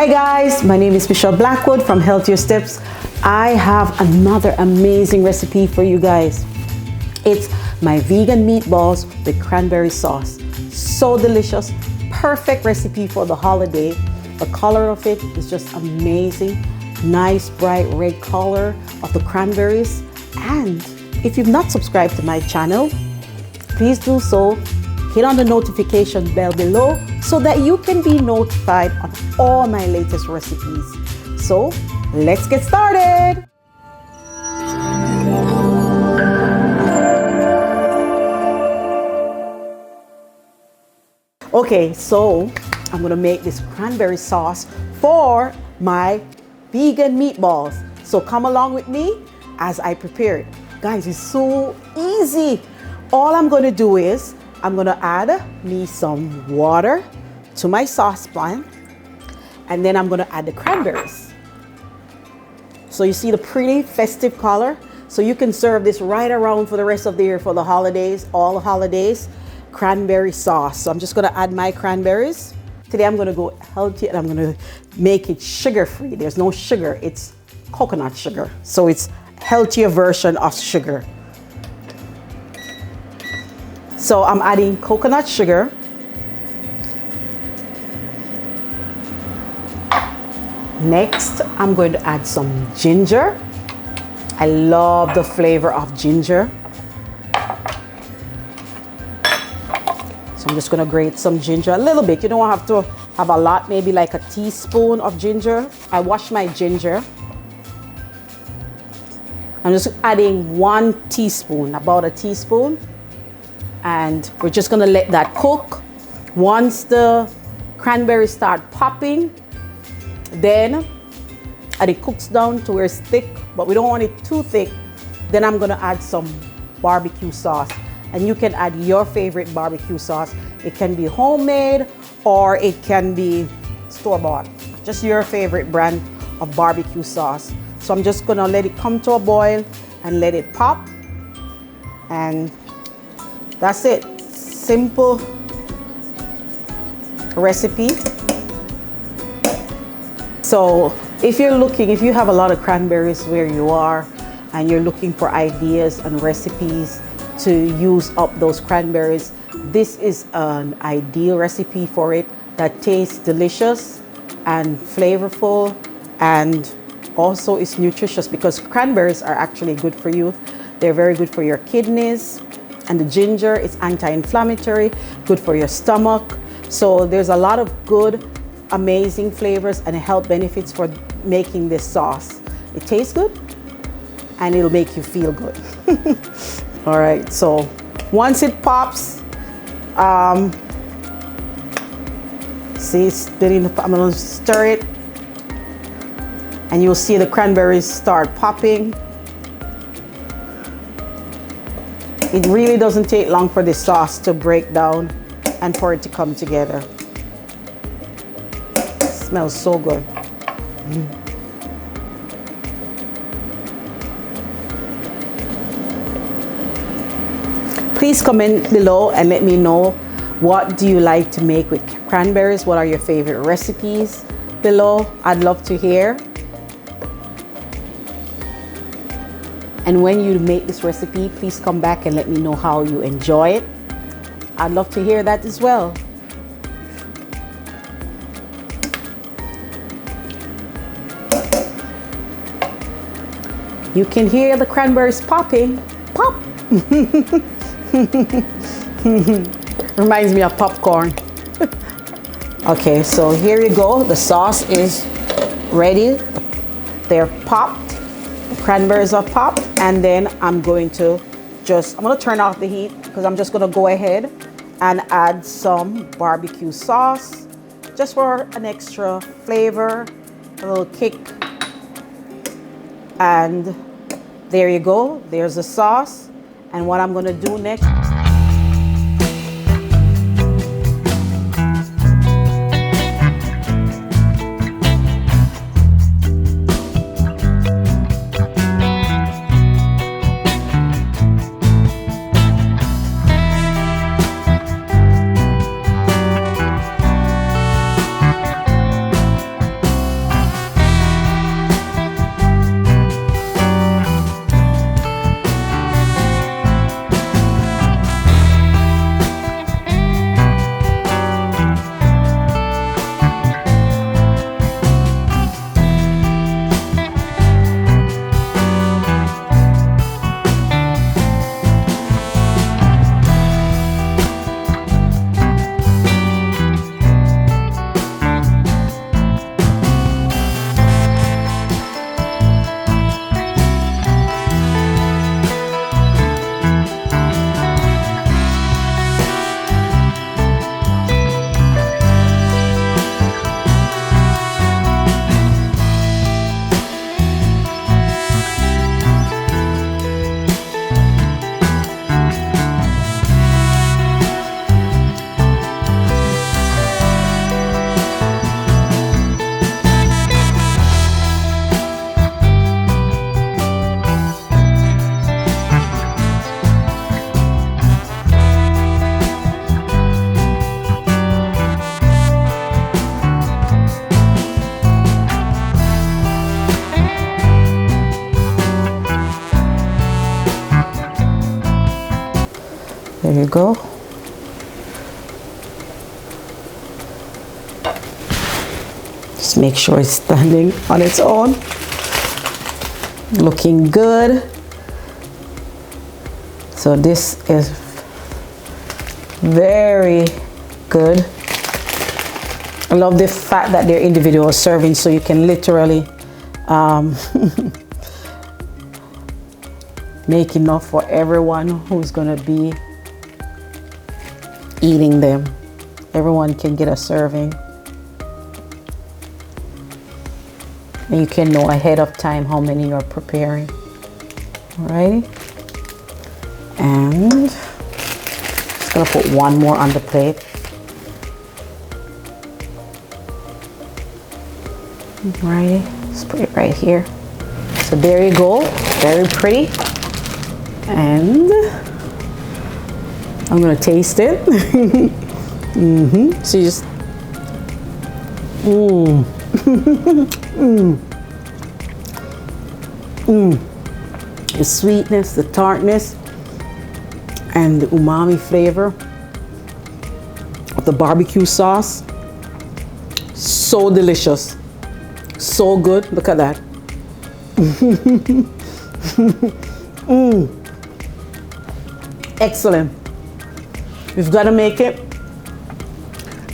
Hi guys, my name is Michelle Blackwood from Healthier Steps. I have another amazing recipe for you guys. It's my vegan meatballs with cranberry sauce. So delicious, perfect recipe for the holiday. The color of it is just amazing. Nice bright red color of the cranberries. And if you've not subscribed to my channel, please do so. Hit on the notification bell below so that you can be notified on all my latest recipes. So let's get started. Okay, so I'm gonna make this cranberry sauce for my vegan meatballs. So come along with me as I prepare it. Guys, it's so easy. All I'm gonna do is I'm gonna add me some water to my saucepan, and then I'm gonna add the cranberries. So you see the pretty festive color? So you can serve this right around for the rest of the year for the holidays, all the holidays, cranberry sauce. So I'm just gonna add my cranberries. Today I'm gonna go healthy and I'm gonna make it sugar-free. There's no sugar, it's coconut sugar. So it's healthier version of sugar. So I'm adding coconut sugar. Next, I'm going to add some ginger. I love the flavor of ginger. So I'm just gonna grate some ginger, a little bit. You don't have to have a lot, maybe like a teaspoon of ginger. I wash my ginger. I'm just adding 1 teaspoon, about a teaspoon. And we're just gonna let that cook. Once the cranberries start popping, then and it cooks down to where it's thick, but we don't want it too thick, then I'm gonna add some barbecue sauce. And you can add your favorite barbecue sauce. It can be homemade or it can be store-bought. Just your favorite brand of barbecue sauce. So I'm just gonna let it come to a boil and let it pop. And that's it. Simple recipe. So if you have a lot of cranberries where you are and you're looking for ideas and recipes to use up those cranberries, this is an ideal recipe for it that tastes delicious and flavorful, and also is nutritious because cranberries are actually good for you. They're very good for your kidneys. And the ginger is anti-inflammatory, good for your stomach. So there's a lot of good, amazing flavors and health benefits for making this sauce. It tastes good and it'll make you feel good. All right, so once it pops, see it's spinning, I'm gonna stir it and you'll see the cranberries start popping. It really doesn't take long for the sauce to break down and for it to come together. It smells so good. Please comment below and let me know, what do you like to make with cranberries? What are your favorite recipes below? I'd love to hear. And when you make this recipe, please come back and let me know how you enjoy it. I'd love to hear that as well. You can hear the cranberries popping. Pop! Reminds me of popcorn. Okay, so here you go. The sauce is ready. They're popped. Cranberries are popped, and then I'm gonna turn off the heat because I'm just gonna go ahead and add some barbecue sauce just for an extra flavor, a little kick. And there you go, there's the sauce. And what I'm gonna do next, you go. Just make sure it's standing on its own. Looking good. So this is very good. I love the fact that they're individual servings, so you can literally make enough for everyone who's gonna be eating them. Everyone can get a serving. And you can know ahead of time how many you're preparing. Alrighty. And just gonna put one more on the plate. Alrighty, let's put it right here. So there you go, very pretty. And I'm gonna taste it. So you just, the sweetness, the tartness, and the umami flavor of the barbecue sauce. So delicious, so good. Look at that. Excellent. You've got to make it,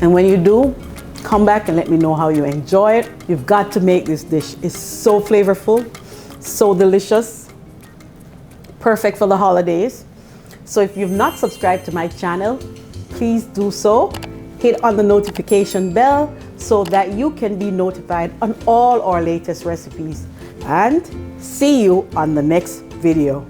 and when you do, come back and let me know how you enjoy it. You've got to make this dish. It's so flavorful, so delicious, perfect for the holidays. So if you've not subscribed to my channel, please do so. Hit on the notification bell so that you can be notified on all our latest recipes. And see you on the next video.